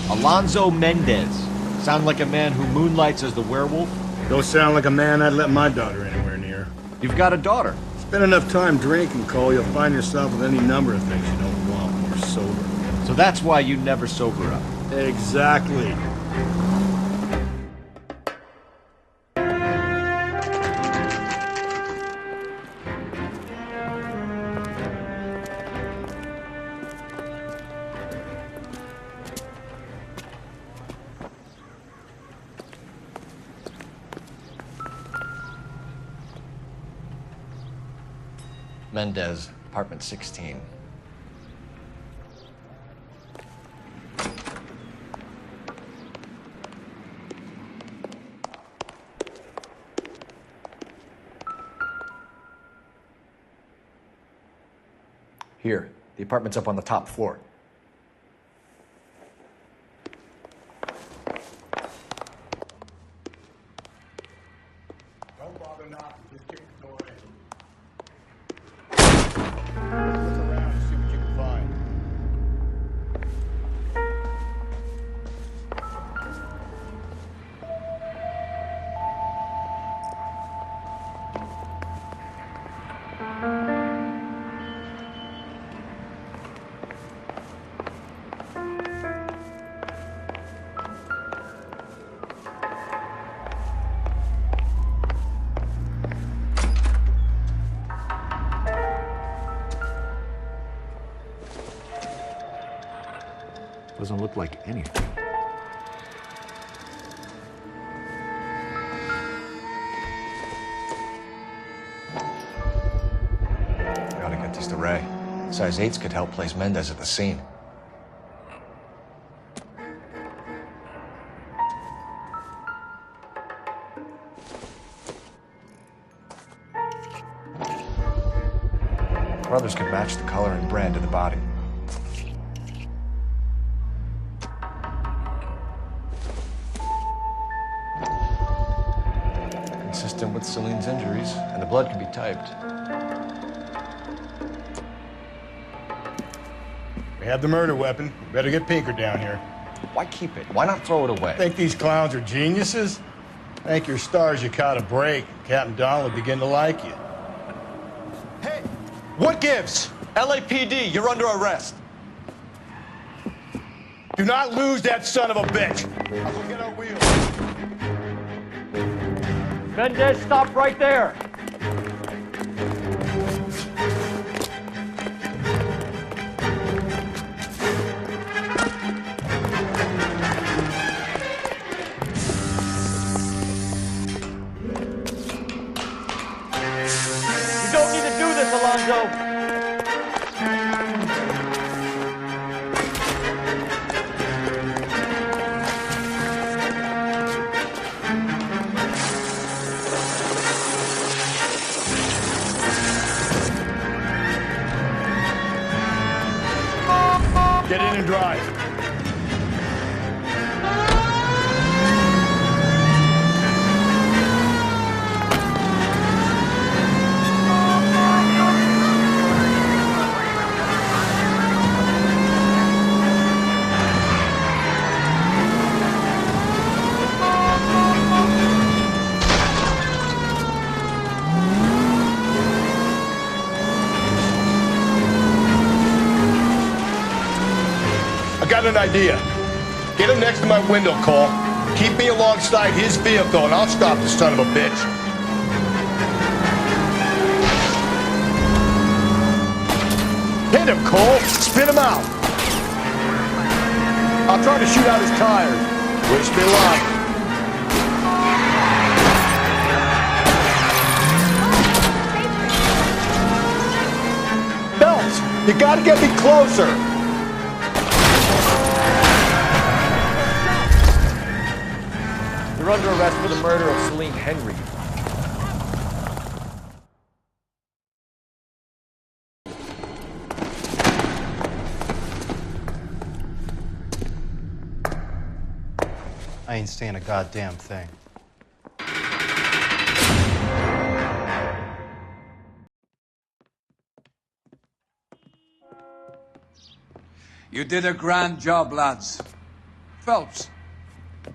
Alonzo Mendez. Sound like a man who moonlights as the werewolf? Don't sound like a man I'd let my daughter anywhere near. You've got a daughter. Spend enough time drinking, Cole, you'll find yourself with any number of things you don't want when you're sober. So that's why you never sober up. Exactly. Mendez, apartment 16. Here, the apartment's up on the top floor. Don't bother knocking, just kick the door in. Look around and see what you can find. Doesn't look like anything. Gotta get these to Ray. Size 8s could help place Mendez at the scene. Brothers could match the color and brand of the body. Consistent with Celine's injuries, and the blood can be typed. We have the murder weapon. We better get Pinker down here. Why keep it? Why not throw it away? Think these clowns are geniuses? Thank your stars you caught a break. Captain Don will begin to like you. Hey, what gives? LAPD, you're under arrest. Do not lose that son of a bitch. We'll get our wheels. Mendez, stop right there! You don't need to do this, Alonzo! Get in and drive. I got an idea. Get him next to my window, Cole. Keep me alongside his vehicle, and I'll stop this son of a bitch. Hit him, Cole. Spin him out. I'll try to shoot out his tires. Wish me luck. Phelps, you gotta get me closer. You're under arrest for the murder of Celine Henry. I ain't saying a goddamn thing. You did a grand job, lads. Phelps,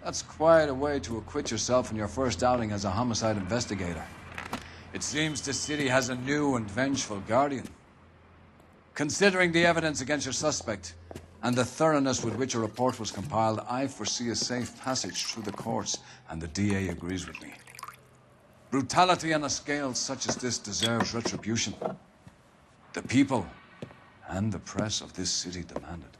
that's quite a way to acquit yourself in your first outing as a homicide investigator. It seems the city has a new and vengeful guardian. Considering the evidence against your suspect and the thoroughness with which a report was compiled, I foresee a safe passage through the courts, and the DA agrees with me. Brutality on a scale such as this deserves retribution. The people and the press of this city demand it.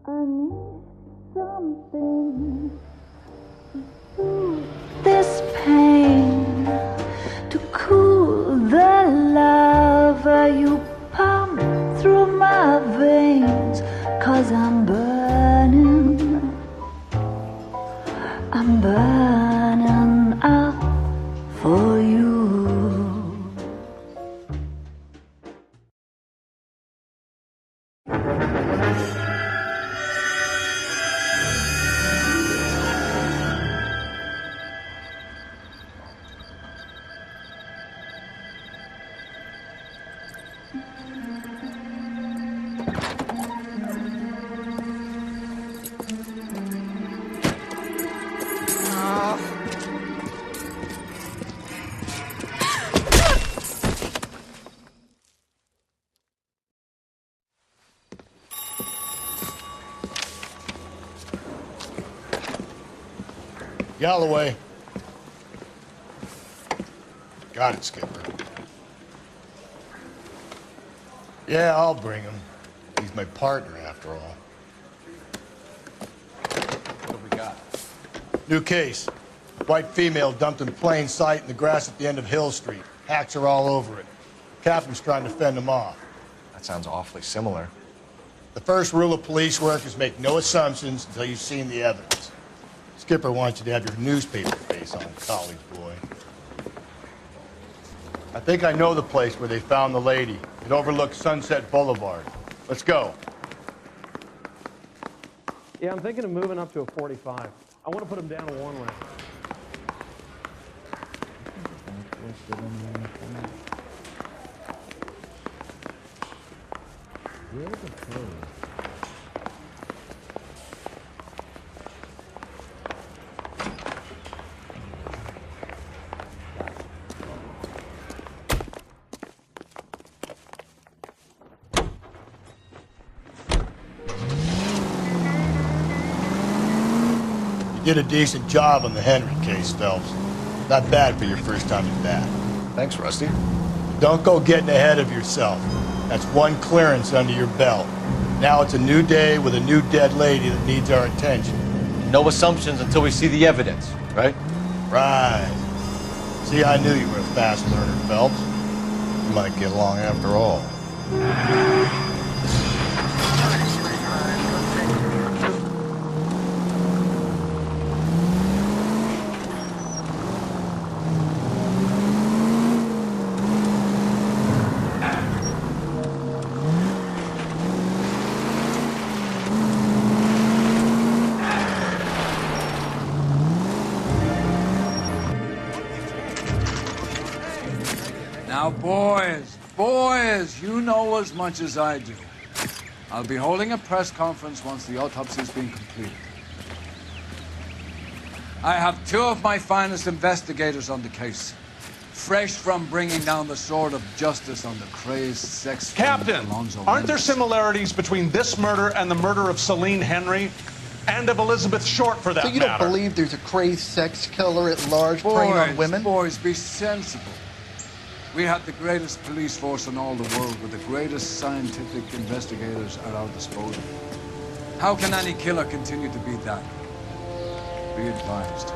I need something to soothe this pain, to cool the lava you pump through my veins, 'cause I'm burning up for you. Galloway. Got it, Skipper. Yeah, I'll bring him. He's my partner, after all. What have we got? New case. White female dumped in plain sight in the grass at the end of Hill Street. Hacks are all over it. Captain's trying to fend them off. That sounds awfully similar. The first rule of police work is make no assumptions until you've seen the evidence. Skipper wants you to have your newspaper face on, college boy. I think I know the place where they found the lady. It overlooks Sunset Boulevard. Let's go. Yeah, I'm thinking of moving up to a 45. I want to put them down to one lane. You did a decent job on the Henry case, Phelps. Not bad for your first time at bat. Thanks, Rusty. Don't go getting ahead of yourself. That's one clearance under your belt. Now it's a new day with a new dead lady that needs our attention. No assumptions until we see the evidence, right? Right. See, I knew you were a fast learner, Phelps. You might get along after all. Now, boys, you know as much as I do. I'll be holding a press conference once the autopsy's been completed. I have two of my finest investigators on the case, fresh from bringing down the sword of justice on the crazed sex Captain, Alonzo aren't there Mendes. similarities between this murder and the murder of Celine Henry? And of Elizabeth Short, for that So you matter? don't believe there's a crazed sex killer at large preying on women? Boys, be sensible. We have the greatest police force in all the world, with the greatest scientific investigators at our disposal. How can any killer continue to be that? Be advised.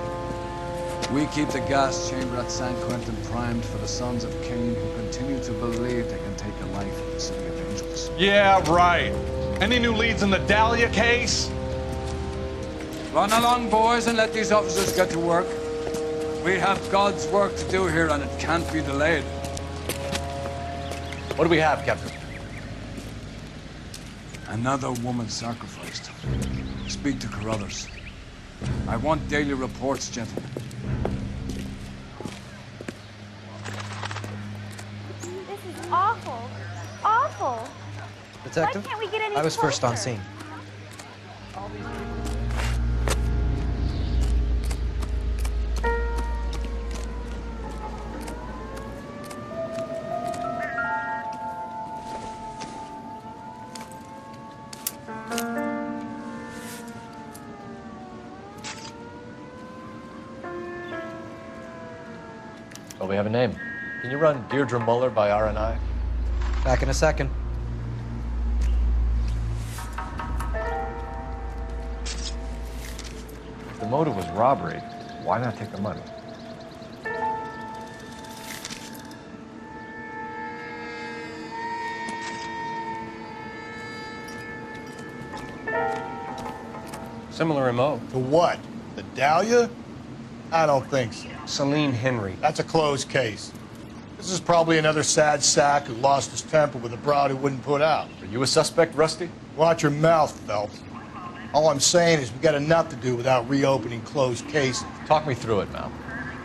We keep the gas chamber at San Quentin primed for the sons of Cain who continue to believe they can take a life in the city of angels. Yeah, right. Any new leads in the Dahlia case? Run along, boys, and let these officers get to work. We have God's work to do here, and it can't be delayed. What do we have, Captain? Another woman sacrificed. Speak to Carruthers. I want daily reports, gentlemen. awful. Awful. Detective, Why can't we get any I was first on closer? scene. So we have a name. Can you run Deirdre Muller by RNI? Back in a second. If the motive was robbery, why not take the money? Similar MO. To what? The Dahlia? I don't think so. Celine Henry. That's a closed case. This is probably another sad sack who lost his temper with a broad who wouldn't put out. Are you a suspect, Rusty? Watch your mouth, Phelps. All I'm saying is we got enough to do without reopening closed cases. Talk me through it, Mal.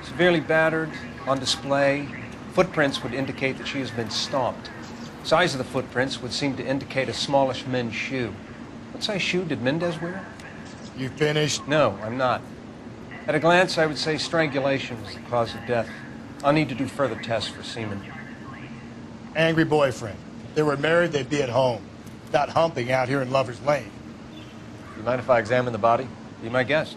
Severely battered, on display. Footprints would indicate that she has been stomped. Size of the footprints would seem to indicate a smallish men's shoe. What size shoe did Mendez wear? You finished? No, I'm not. At a glance, I would say strangulation was the cause of death. I'll need to do further tests for semen. Angry boyfriend. If they were married, they'd be at home. Not humping out here in Lover's Lane. You mind if I examine the body? Be my guest.